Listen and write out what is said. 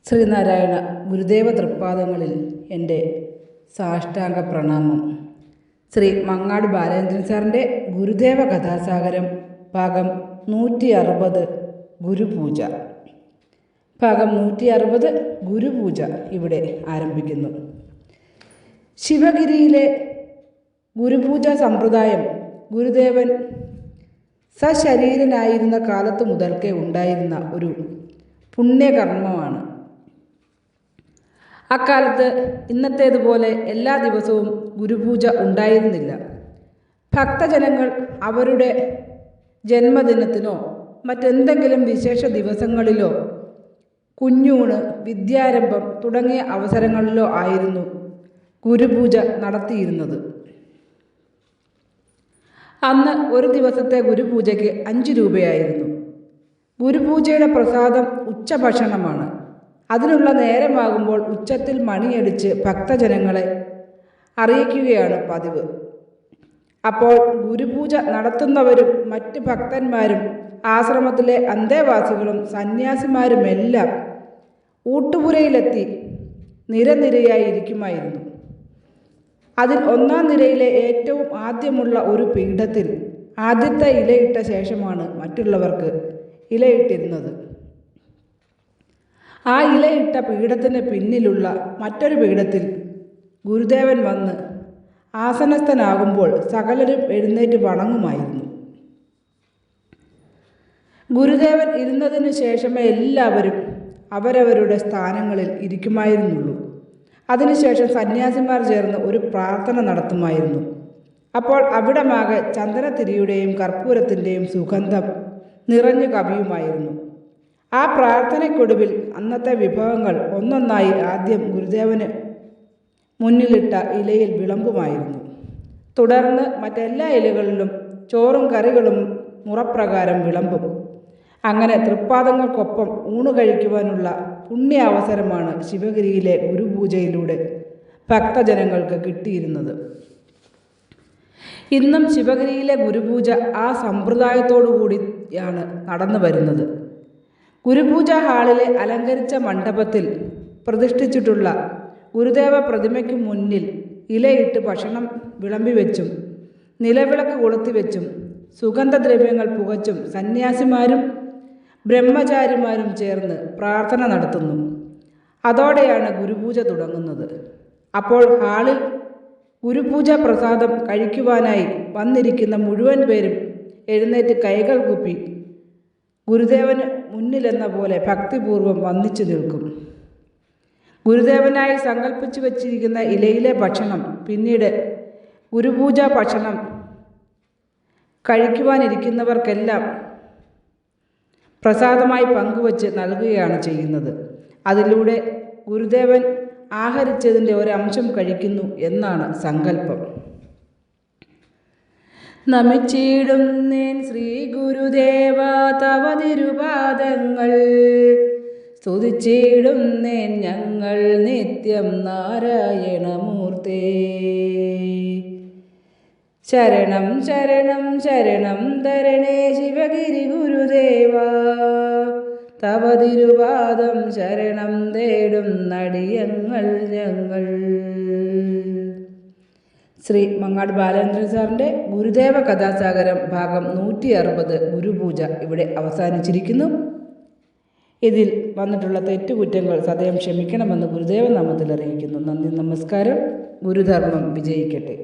ശ്രീനാരായണ ഗുരുദേവ തൃപ്പാദങ്ങളിൽ എൻ്റെ സാഷ്ടാംഗ പ്രണാമം. ശ്രീ മങ്ങാട് ബാലേന്ദ്രൻ സാറിൻ്റെ ഗുരുദേവ കഥാസാഗരം ഭാഗം 160 ഗുരുപൂജ. ഭാഗം 160 ഗുരുപൂജ ഇവിടെ ആരംഭിക്കുന്നു. ശിവഗിരിയിലെ ഗുരുപൂജ സമ്പ്രദായം ഗുരുദേവൻ സശരീരനായിരുന്ന കാലത്ത് മുതൽക്കേ ഉണ്ടായിരുന്ന ഒരു പുണ്യകർമ്മമാണ്. അക്കാലത്ത് ഇന്നത്തേതുപോലെ എല്ലാ ദിവസവും ഗുരുപൂജ ഉണ്ടായിരുന്നില്ല. ഭക്തജനങ്ങൾ അവരുടെ ജന്മദിനത്തിനോ മറ്റെന്തെങ്കിലും വിശേഷ ദിവസങ്ങളിലോ കുഞ്ഞൂണ്, വിദ്യാരംഭം തുടങ്ങിയ അവസരങ്ങളിലോ ആയിരുന്നു ഗുരുപൂജ നടത്തിയിരുന്നത്. അന്ന് ഒരു ദിവസത്തെ ഗുരുപൂജയ്ക്ക് 5 രൂപയായിരുന്നു. ഗുരുപൂജയുടെ പ്രസാദം ഉച്ചഭക്ഷണമാണ്. അതിനുള്ള നേരമാകുമ്പോൾ ഉച്ചത്തിൽ മണിയടിച്ച് ഭക്തജനങ്ങളെ അറിയിക്കുകയാണ് പതിവ്. അപ്പോൾ ഗുരുപൂജ നടത്തുന്നവരും മറ്റ് ഭക്തന്മാരും ആശ്രമത്തിലെ അന്തേവാസികളും സന്യാസിമാരുമെല്ലാം ഊട്ടുപുരയിലെത്തി നിരനിരയായി ഇരിക്കുമായിരുന്നു. അതിൽ 1-ാം നിരയിലെ ഏറ്റവും ആദ്യമുള്ള ഒരു പീഠത്തിൽ ആദ്യത്തെ ഇലയിട്ട ശേഷമാണ് മറ്റുള്ളവർക്ക് ഇലയിട്ടിരുന്നത്. ആ ഇലയിട്ട പീഠത്തിന് പിന്നിലുള്ള മറ്റൊരു പീഠത്തിൽ ഗുരുദേവൻ വന്ന് ആസനസ്ഥനാകുമ്പോൾ സകലരും എഴുന്നേറ്റ് വണങ്ങുമായിരുന്നു. ഗുരുദേവൻ ഇരുന്നതിന് ശേഷമേ എല്ലാവരും അവരവരുടെ സ്ഥാനങ്ങളിൽ ഇരിക്കുമായിരുന്നുള്ളൂ. അതിനുശേഷം സന്യാസിമാർ ചേർന്ന് ഒരു പ്രാർത്ഥന നടത്തുമായിരുന്നു. അപ്പോൾ അവിടമാകെ ചന്ദനത്തിരിയുടെയും കർപ്പൂരത്തിൻ്റെയും സുഗന്ധം നിറഞ്ഞു കവിയുമായിരുന്നു. ആ പ്രാർത്ഥനയ്ക്കൊടുവിൽ അന്നത്തെ വിഭവങ്ങൾ ഒന്നൊന്നായി ആദ്യം ഗുരുദേവന് മുന്നിലിട്ട ഇലയിൽ വിളമ്പുമായിരുന്നു. തുടർന്ന് മറ്റെല്ലാ ഇലകളിലും ചോറും കറികളും മുറപ്രകാരം വിളമ്പും. അങ്ങനെ തൃപ്പാദങ്ങൾക്കൊപ്പം ഊണ് കഴിക്കുവാനുള്ള പുണ്യ അവസരമാണ് ശിവഗിരിയിലെ ഗുരുപൂജയിലൂടെ ഭക്തജനങ്ങൾക്ക് കിട്ടിയിരുന്നത്. ഇന്നും ശിവഗിരിയിലെ ഗുരുപൂജ ആ സമ്പ്രദായത്തോടു കൂടിയാണ് നടന്നു വരുന്നത്. ഗുരുപൂജ ഹാളിലെ അലങ്കരിച്ച മണ്ഡപത്തിൽ പ്രതിഷ്ഠിച്ചിട്ടുള്ള ഗുരുദേവ പ്രതിമയ്ക്ക് മുന്നിൽ ഇലയിട്ട് ഭക്ഷണം വിളമ്പിവെച്ചും നിലവിളക്ക് കൊളുത്തിവെച്ചും സുഗന്ധദ്രവ്യങ്ങൾ പുകച്ചും സന്യാസിമാരും ബ്രഹ്മചാരിമാരും ചേർന്ന് പ്രാർത്ഥന നടത്തുന്നു. അതോടെയാണ് ഗുരുപൂജ തുടങ്ങുന്നത്. അപ്പോൾ ഹാളിൽ ഗുരുപൂജ പ്രസാദം കഴിക്കുവാനായി വന്നിരിക്കുന്ന മുഴുവൻ പേരും എഴുന്നേറ്റ് കൈകൾ കൂപ്പി ഗുരുദേവന് മുന്നിലെന്ന പോലെ ഭക്തിപൂർവം വന്ദിച്ചു നിൽക്കും. ഗുരുദേവനായി സങ്കല്പിച്ചു വച്ചിരിക്കുന്ന ഇലയിലെ ഭക്ഷണം പിന്നീട് ഗുരുപൂജ ഭക്ഷണം കഴിക്കുവാനിരിക്കുന്നവർക്കെല്ലാം പ്രസാദമായി പങ്കുവച്ച് നൽകുകയാണ് ചെയ്യുന്നത്. അതിലൂടെ ഗുരുദേവൻ ആഹരിച്ചതിൻ്റെ ഒരംശം കഴിക്കുന്നു എന്നാണ് സങ്കല്പം. നമിച്ചിടുന്നേൻ ശ്രീ ഗുരുദേവ തവ തിരുപാദങ്ങൾ, സ്തുതിച്ചിടുന്നേൻ ഞങ്ങൾ നിത്യം നാരായണമൂർത്തേ. ശരണം ശരണം ശരണം തരണേ ശിവഗിരി ഗുരുദേവ, തവ തിരുപാദം ശരണം തേടും നടിയങ്ങൾ ഞങ്ങൾ. ശ്രീ മങ്ങാട് ബാലേന്ദ്രൻ സാറിൻ്റെ ഗുരുദേവ കഥാസാഗരം ഭാഗം 160 ഗുരുപൂജ ഇവിടെ അവസാനിച്ചിരിക്കുന്നു. ഇതിൽ വന്നിട്ടുള്ള തെറ്റുകുറ്റങ്ങൾ സദയം ക്ഷമിക്കണമെന്ന് ഗുരുദേവ നാമത്തിൽ അറിയിക്കുന്നു. നന്ദി, നമസ്കാരം. ഗുരുധർമ്മം വിജയിക്കട്ടെ.